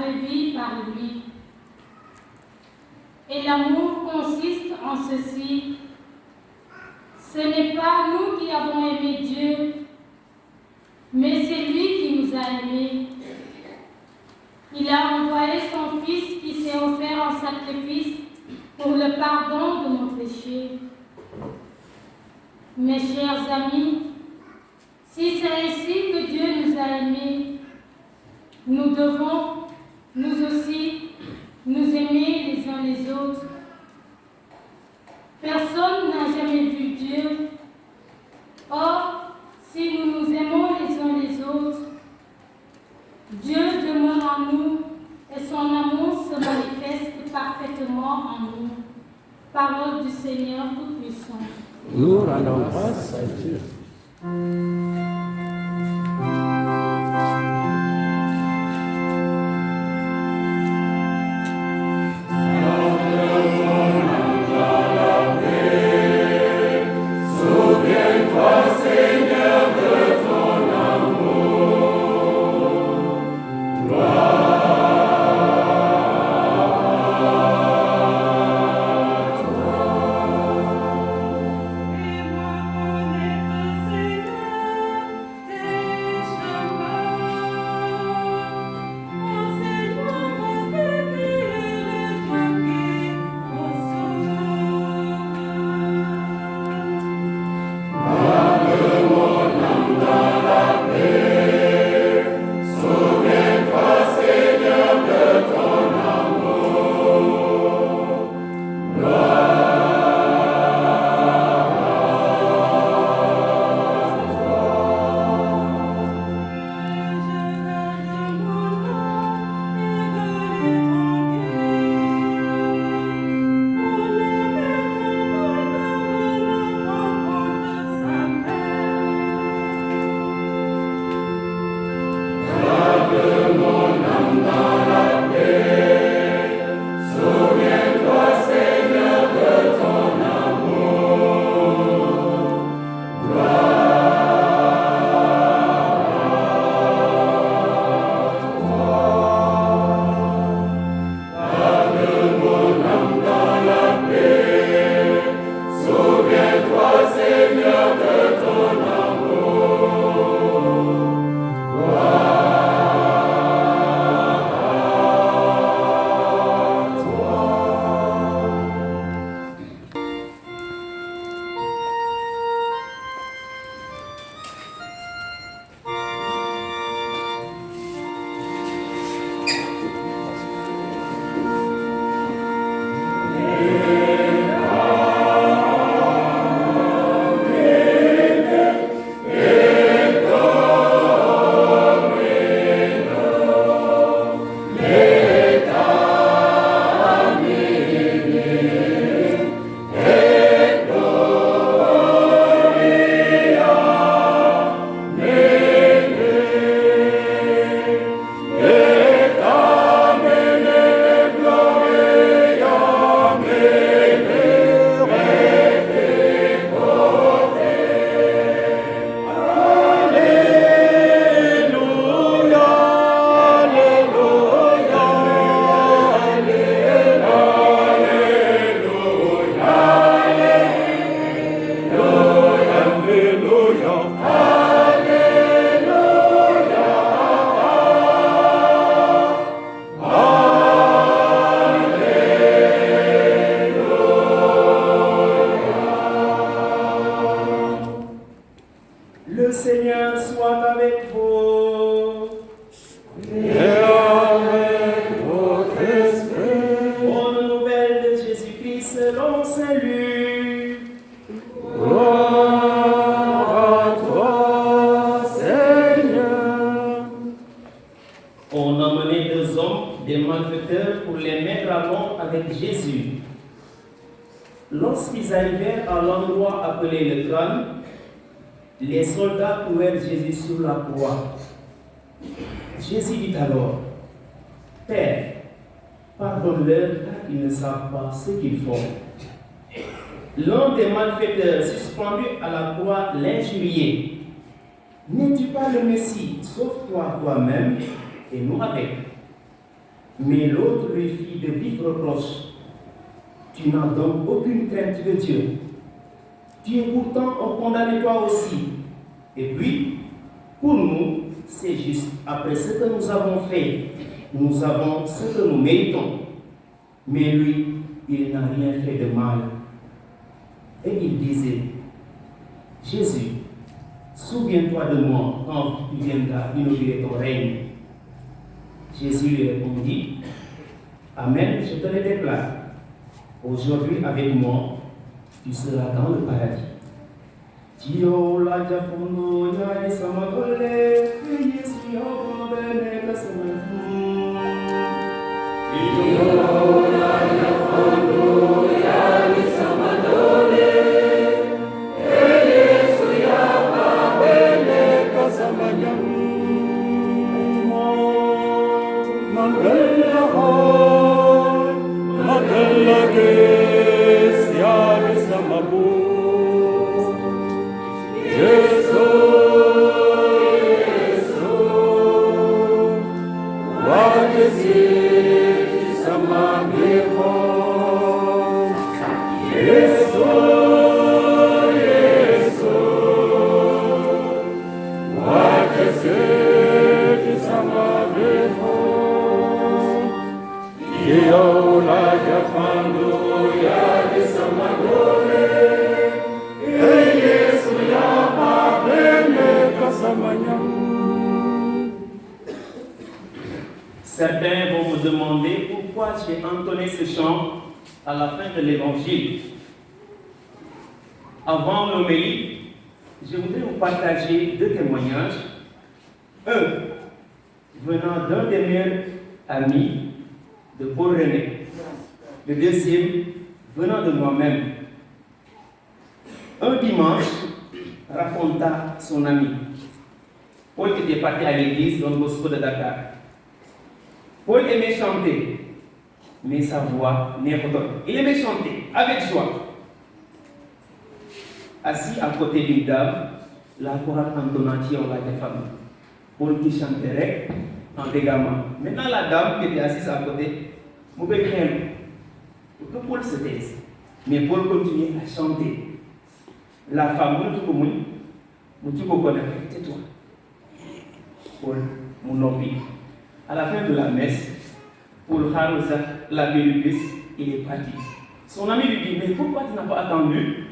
vraie vie par lui. Et l'amour consiste en ceci. Ce n'est pas nous qui avons aimé Dieu, mais c'est lui qui nous a aimés. Il a envoyé son Fils qui s'est offert en sacrifice pour le pardon de nos péchés. Mes chers amis, si c'est ainsi que Dieu nous a aimés, nous devons, nous aussi, nous aimer les uns les autres. Personne n'a jamais vu Dieu. Or, si nous nous aimons les uns les autres, Dieu demeure en nous et son amour se manifeste parfaitement en nous. Parole du Seigneur Tout-Puissant. Nous rendons grâce à Dieu. Lorsqu'ils arrivèrent à l'endroit appelé le trône, les soldats trouvèrent Jésus sur la croix. Jésus dit alors, « Père, pardonne-leur car ils ne savent pas ce qu'ils font. » L'un des malfaiteurs suspendus à la croix l'injuriait. « N'es-tu pas le Messie, sauve-toi toi-même et nous avec. » Mais l'autre lui fit de vifs reproches. Tu n'as donc aucune crainte de Dieu. Tu es pourtant un condamné toi aussi. Et puis, pour nous, c'est juste. Après ce que nous avons fait, nous avons ce que nous méritons. Mais lui, il n'a rien fait de mal. Et il disait, Jésus, souviens-toi de moi quand tu viendras inaugurer ton règne. Jésus lui répondit, Amen, je te le déclare. Aujourd'hui, avec moi, tu seras dans le paradis. Dio la jafuno ya isamadole, Yesu yo bene kasamatu. Dio la jafuno ya isamadole, Yesu yo bene kasamatu. Magella ho, magella che sia isamabu. Certains vont me demander pourquoi j'ai entonné ce chant à la fin de l'évangile. Avant l'homélie, je voudrais vous partager deux témoignages. Un, venant d'un des meilleurs amis de Paul René. Le deuxième, venant de moi-même. Un dimanche, raconta son ami. Paul était parti à l'église Don Bosco de Dakar. Paul aimait chanter, mais sa voix n'érodonne. Il aimait chanter avec joie. Assis à côté d'une dame, la chorale entonnantie en la défame. Paul qui chanterait en dégamant. Maintenant, la dame qui était assise à côté, m'a craint pour que Paul se taise. Mais Paul continuait à chanter. La femme, tu connais, tais-toi. Paul, mon ami. À la fin de la messe, Paul Harousa, la Bélubis, il est parti. Son ami lui dit, mais pourquoi tu n'as pas attendu?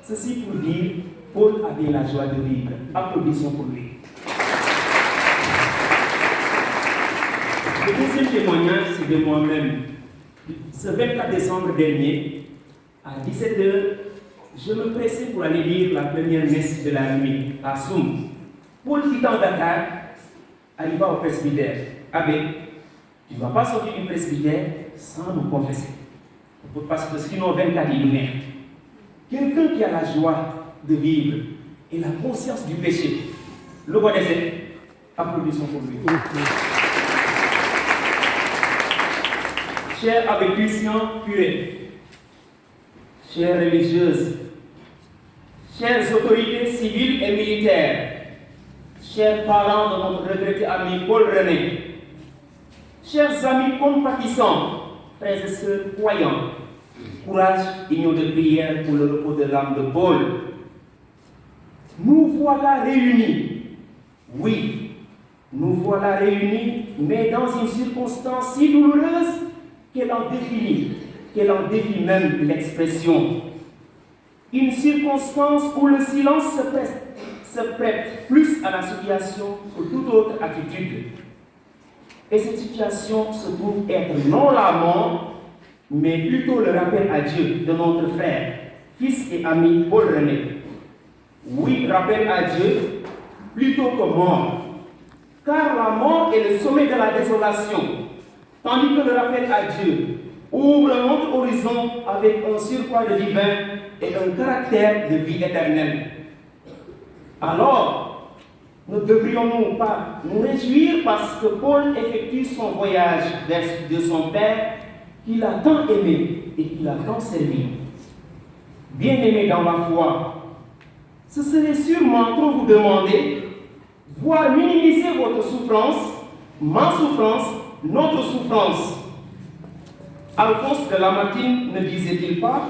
Ceci pour dire, Paul avait la joie de vivre. Applaudissons pour lui. Le deuxième témoignage, c'est de moi-même. Ce 24 décembre dernier, à 17h, je me pressais pour aller lire la première messe de la nuit à Soum. Paul quittant Dakar, arriva au presbytère. Abbé, tu ne vas pas sortir du presbytère sans nous confesser. Parce que sinon, 24 il meurt. Quelqu'un qui a la joie de vivre et la conscience du péché. Le roi des ailes, applaudissons pour lui. Cher Abbé Christian Curé, chères religieuses, chères autorités civiles et militaires, chers parents de notre regretté ami Paul René, chers amis compatissants, frères et sœurs croyants, courage, union de prière pour le repos de l'âme de Paul. Nous voilà réunis. Oui, nous voilà réunis, mais dans une circonstance si douloureuse qu'elle en définit même l'expression. Une circonstance où le silence se prête plus à la situation que toute autre attitude. Et cette situation se trouve être non la mort, mais plutôt le rappel à Dieu de notre frère, fils et ami Paul René. Oui, rappel à Dieu plutôt que mort. Car la mort est le sommet de la désolation, tandis que le rappel à Dieu ouvre un autre horizon avec un surcroît de divin et un caractère de vie éternelle. Alors, ne devrions-nous pas nous réjouir parce que Paul effectue son voyage de son Père qu'il a tant aimé et qu'il a tant servi. Bien-aimé dans la foi, ce serait sûrement trop vous demander, voire minimiser votre souffrance, ma souffrance, notre souffrance. Alphonse de Lamartine ne disait-il pas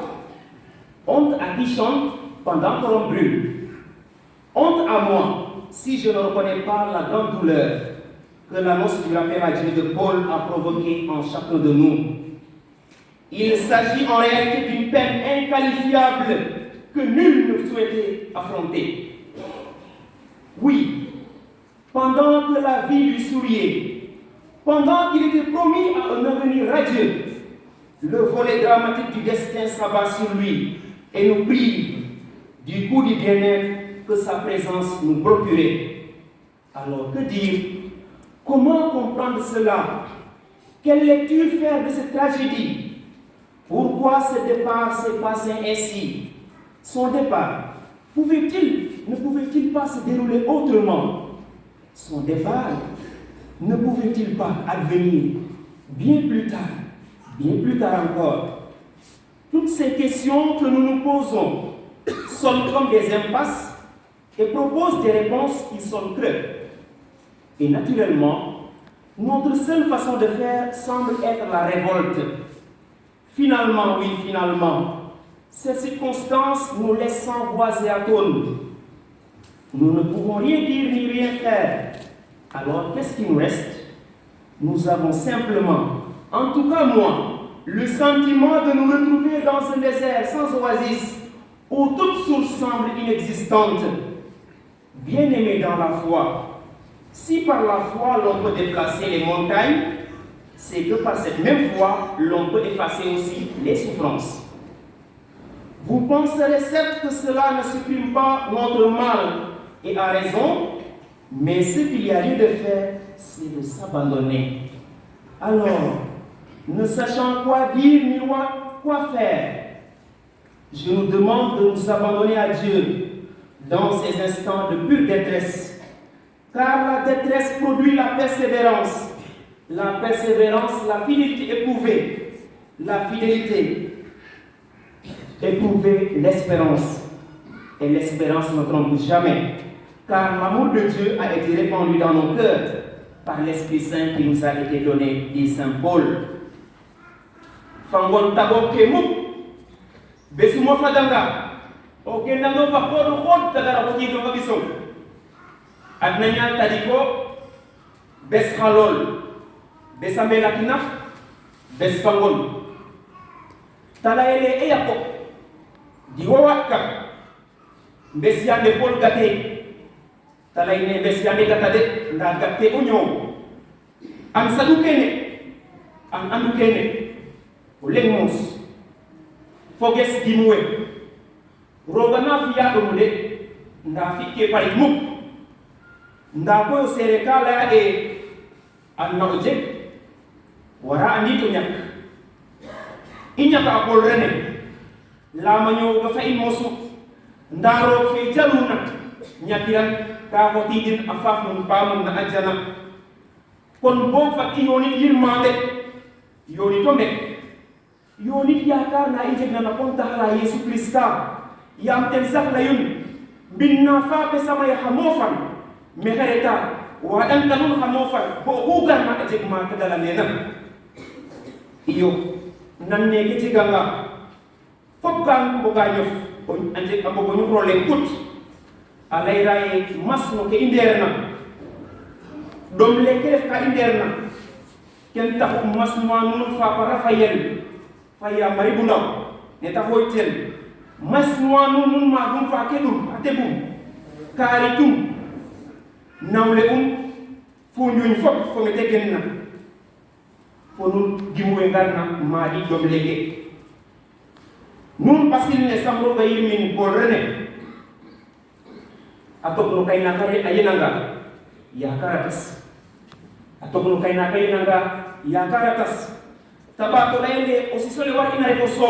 « Honte à qui chante pendant que l'on brûle. Honte à moi si je ne reconnais pas la grande douleur que l'annonce du rappel à Dieu de Paul a provoquée en chacun de nous. Il s'agit en réalité d'une peine inqualifiable que nul ne souhaitait affronter. Oui, pendant que la vie lui souriait, pendant qu'il était promis à un avenir radieux, le volet dramatique du destin s'abat sur lui et nous prive du goût du bien-être que sa présence nous procurait. Alors, que dire? Comment comprendre cela? Quelle lecture faire de cette tragédie? Pourquoi ce départ s'est passé ainsi? Son départ, ne pouvait-il pas se dérouler autrement? Son départ, ne pouvait-il pas advenir bien plus tard encore? Toutes ces questions que nous nous posons sonnent comme des impasses et proposent des réponses qui sonnent creux. Et naturellement, notre seule façon de faire semble être la révolte. Finalement, ces circonstances nous laissent sans voix et atones. Nous ne pouvons rien dire ni rien faire. Alors, qu'est-ce qui nous reste? Nous avons simplement, en tout cas moi, le sentiment de nous retrouver dans un désert sans oasis, où toute source semble inexistante. Bien-aimés dans la foi, si par la foi l'on peut déplacer les montagnes, c'est que par cette même foi, l'on peut effacer aussi les souffrances. Vous penserez certes que cela ne supprime pas notre mal, et à raison, mais ce qu'il y a lieu de faire, c'est de s'abandonner. Alors, ne sachant quoi dire ni quoi faire, je nous demande de nous abandonner à Dieu dans ces instants de pure détresse, car la détresse produit la persévérance, la fidélité éprouvée, la fidélité éprouvée, l'espérance, et l'espérance ne trompe jamais, car l'amour de Dieu a été répandu dans nos cœurs par l'Esprit Saint qui nous a été donné, dit Saint Paul. Fangon tabok kemuk, besumo fadanga, ogendano fakoro khod tagara khoti do kabiso. Adnanya tadiko bes khalol, besamela kinaf, bes fangon. Talaele eyako, diwawaka, besiande pol gate, talaine besiande gatade, nda gate unyo. Am sadukene, am andukene. Lengmos foges dimwe rogana fiya domude nda fikke pari muk nda ko serekala e anna ojek wara andi to nyak inyaka ko rene la manyo ga fa mosu ndaro fe jaluna nyakiran ka ko tidin afaf mun pamun na ajana kon bo fa yoni yirmande yoni to mek yoni yaakaar naa injeg na kontaxala Yesu Krista yam ten sax na yun binna fa be sama ya xamofan mexereta wa dan kanun xamofan bo xugar na ajeg ma ka dala nena iyo nan ne ke jiganga fop kan boga ñof anje ambo ñu problème kut alay ray masno ke inderna dom le ke ka inderna ken taxu masno nun fa para fayel faya mari bu ndaw ne ta hoytel masnuwa nun ma dum fa kedum atebum karitum nawle fo ñuñ fop fo me tegenna fo nun gimuwe ngarna ma di dom lege nun pasil ne samro ga yimin bo rene atok no kay nakare ayenanga ya karatas atok no kay nakay nanga ya karatas tabato laende osisole wari na reko so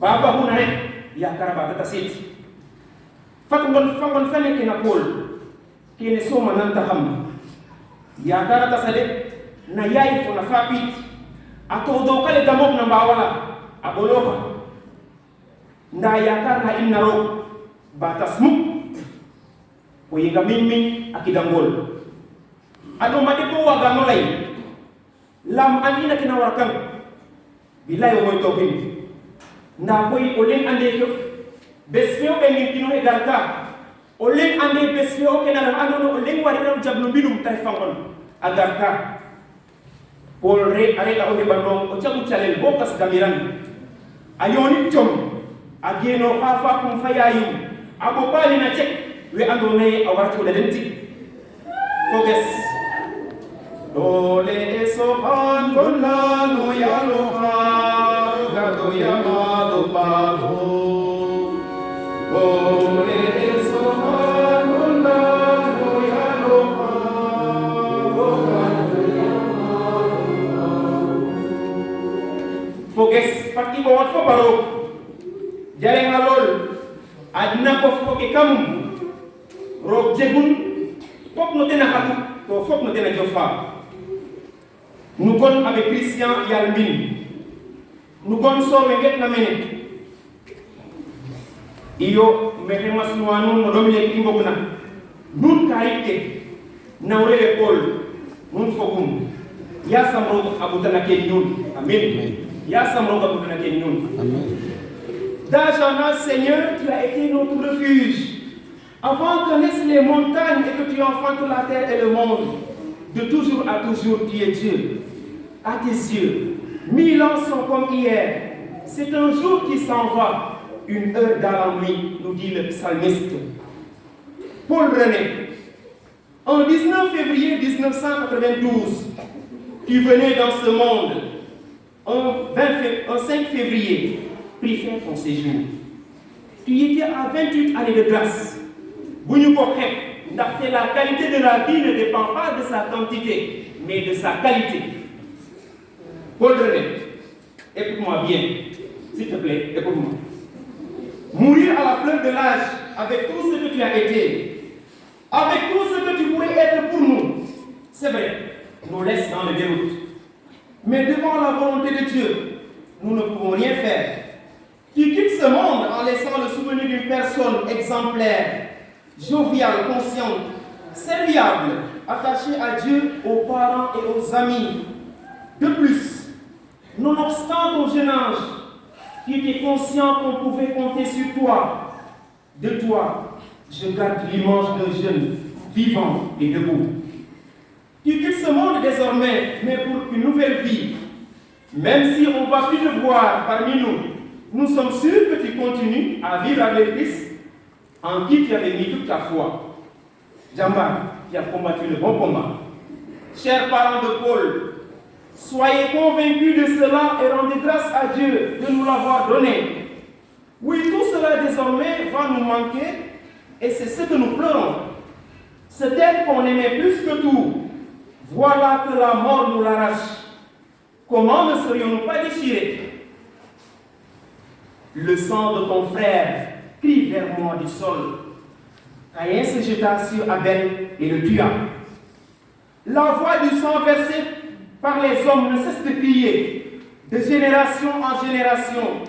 baba huna rek ya karaba ta sit fatungon fangon fane ke na pol kene so mananta ham ya karata sale na yai fo na fapit ato do kale gamok na bawala abolofa nda ya karna inna ro batasmu Oyenga min akidangol. Ano matipo waga nolay. Lam anina kinawakan. Bilay o moy tokin. Na koy olen ande ko. Besfeo bengin kino egarka. Olen ande besfeo kenara anono olen wariram jablu bilum tay fangon. Agarka. Paul re areka o hebandong o chabu chalen bokas gamiran. Ayoni chom. Ageno hafa kum fayayu. Abo bali na check. We andone awartu da denti. Focus. Dole sohan golla no yaloha gato yamado pavo. Dole sohan golla no yaloha gato yamado. Focus. Fati bawat fo baro. Jareng halol. Adna ko fo ke kamu. Rob jegun fok no tena hatu to fok no tena jofa. Nous gon avec Christian Yalmin. Nous gon so wenget na mene. Iyo mene masnuanu no domine kimbokna. Nun kaite na urele pol nun fogum. Ya samro abutana ke nun. Amen. Ya samro abutana ke nun. Amen. D'Ajana, Seigneur, tu as été notre refuge. Avant que naissent les montagnes et que tu enfantes la terre et le monde, de toujours à toujours, tu es Dieu. À tes yeux, 1000 ans sont comme hier. C'est un jour qui s'en va, une heure dans la nuit, nous dit le psalmiste. Paul René, en 19 février 1992, tu venais dans ce monde. En 5 février, pris fin ton séjour. Tu étais à 28 années de grâce. La qualité de la vie ne dépend pas de sa quantité, mais de sa qualité. Paul René, écoute-moi bien, s'il te plaît, écoute-moi. Mourir à la fleur de l'âge, avec tout ce que tu as été, avec tout ce que tu pourrais être pour nous, c'est vrai, nous laisse dans le déroute. Mais devant la volonté de Dieu, nous ne pouvons rien faire. Tu quittes ce monde en laissant le souvenir d'une personne exemplaire, joviale, consciente, serviable, attachée à Dieu, aux parents et aux amis. De plus, nonobstant ton jeune âge, tu étais conscient qu'on pouvait compter sur toi. De toi, je garde l'image d'un jeune, vivant et debout. Tu quittes ce monde désormais, mais pour une nouvelle vie. Même si on ne va plus te voir parmi nous, nous sommes sûrs que tu continues à vivre avec Christ, en qui tu avais mis toute ta foi. Jamba, qui a combattu le bon combat. Chers parents de Paul, soyez convaincus de cela et rendez grâce à Dieu de nous l'avoir donné. Oui, tout cela désormais va nous manquer et c'est ce que nous pleurons. Cette être qu'on aimait plus que tout, voilà que la mort nous l'arrache. Comment ne serions-nous pas déchirés? Le sang de ton frère crie vers moi du sol. Caïn se jeta sur Abel et le tua. La voix du sang versé par les hommes ne cesse de crier, de génération en génération,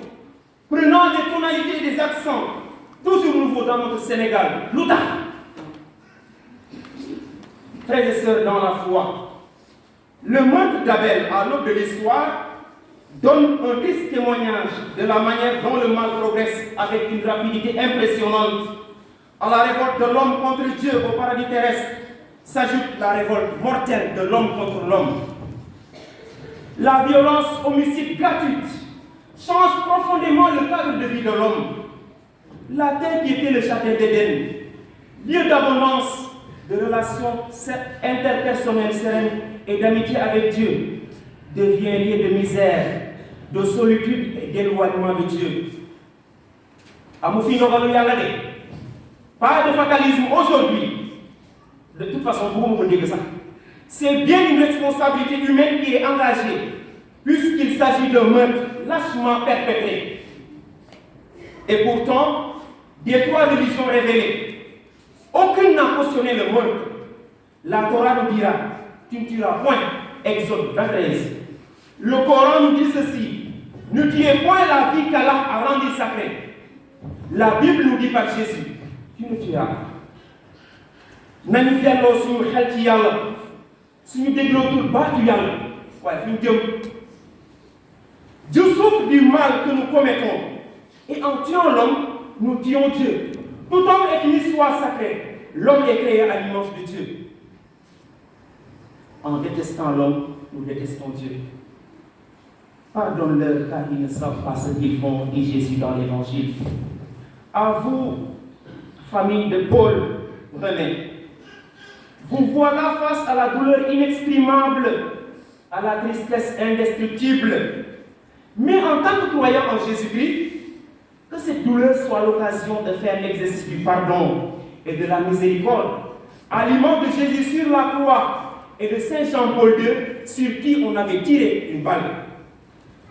prenant des tonalités et des accents, toujours nouveaux dans notre Sénégal. Louta! Frères et sœurs dans la foi, le meurtre d'Abel à l'aube de l'histoire donne un triste témoignage de la manière dont le mal progresse avec une rapidité impressionnante. À la révolte de l'homme contre Dieu au paradis terrestre s'ajoute la révolte mortelle de l'homme contre l'homme. La violence homicide gratuite change profondément le cadre de vie de l'homme. La terre qui était le château d'Éden, lieu d'abondance, de relations interpersonnelles sereines et d'amitié avec Dieu, devient lieu de misère, de solitude et d'éloignement de Dieu. Pas de fatalisme aujourd'hui. De toute façon, vous me dites ça. C'est bien une responsabilité humaine qui est engagée, puisqu'il s'agit d'un meurtre lâchement perpétré. Et pourtant, des trois religions révélées, aucune n'a cautionné le meurtre. La Torah nous dira, tu ne tueras point. Exode 23. Le Coran nous dit ceci, ne tuez point la vie qu'Allah a rendue sacrée. La Bible nous dit par Jésus, tu ne tueras pas. nañu delloo suñu xel ci yàlla suñu déglootul baatu yàlla waaye fi ñu jëm. Dieu souffre du mal que nous commettons et en tuant l'homme nous tuons Dieu. Tout homme est une histoire sacrée. L'homme est créé à l'image de Dieu. En détestant l'homme, nous détestons Dieu. Pardonne-leur car ils ne savent pas ce qu'ils font, dit Jésus dans l'Évangile. À vous, famille de Paul, René, vous voilà face à la douleur inexprimable, à la tristesse indestructible. Mais en tant que croyant en Jésus-Christ, que cette douleur soit l'occasion de faire l'exercice du pardon et de la miséricorde, à l'image de Jésus sur la croix et de Saint Jean-Paul II, sur qui on avait tiré une balle.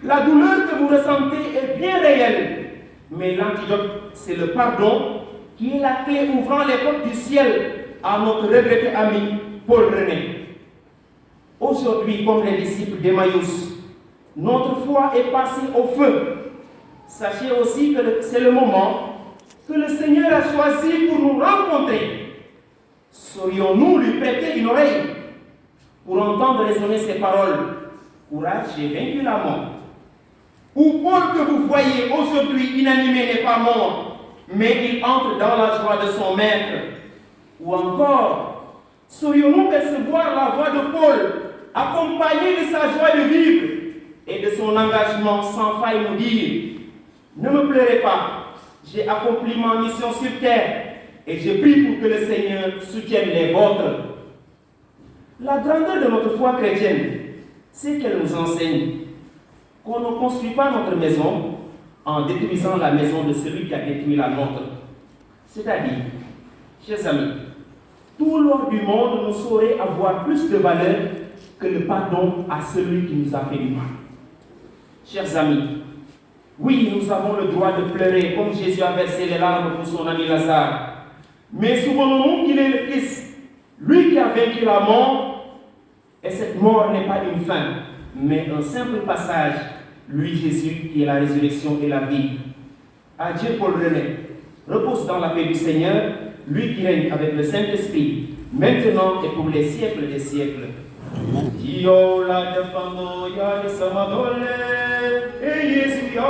La douleur que vous ressentez est bien réelle, mais l'antidote, c'est le pardon, qui est la clé ouvrant les portes du ciel à notre regretté ami Paul René. Aujourd'hui, comme les disciples d'Emmaüs, notre foi est passée au feu. Sachez aussi que c'est le moment que le Seigneur a choisi pour nous rencontrer. Saurions-nous lui prêter une oreille pour entendre résonner ces paroles? Courage, j'ai vaincu la mort. Ou Paul que vous voyez aujourd'hui inanimé n'est pas mort, mais il entre dans la joie de son maître. Ou encore, saurions-nous percevoir la voix de Paul, accompagnée de sa joie de vivre et de son engagement sans faille nous dire: ne me pleurez pas, j'ai accompli ma mission sur terre et je prie pour que le Seigneur soutienne les vôtres. La grandeur de notre foi chrétienne, c'est qu'elle nous enseigne qu'on ne construit pas notre maison en détruisant la maison de celui qui a détruit la nôtre. C'est-à-dire, chers amis, tout l'or du monde ne saurait avoir plus de valeur que le pardon à celui qui nous a fait du mal. Chers amis, oui, nous avons le droit de pleurer comme Jésus a versé les larmes pour son ami Lazare. Mais souvenons-nous qu'il est le Christ, lui qui a vaincu la mort, et cette mort n'est pas une fin, mais un simple passage, lui Jésus qui est la résurrection et la vie. Adieu Paul René, repose dans la paix du Seigneur, lui qui règne avec le Saint-Esprit, maintenant et pour les siècles des siècles. Dio la defando ya de samadole, e Yesu ya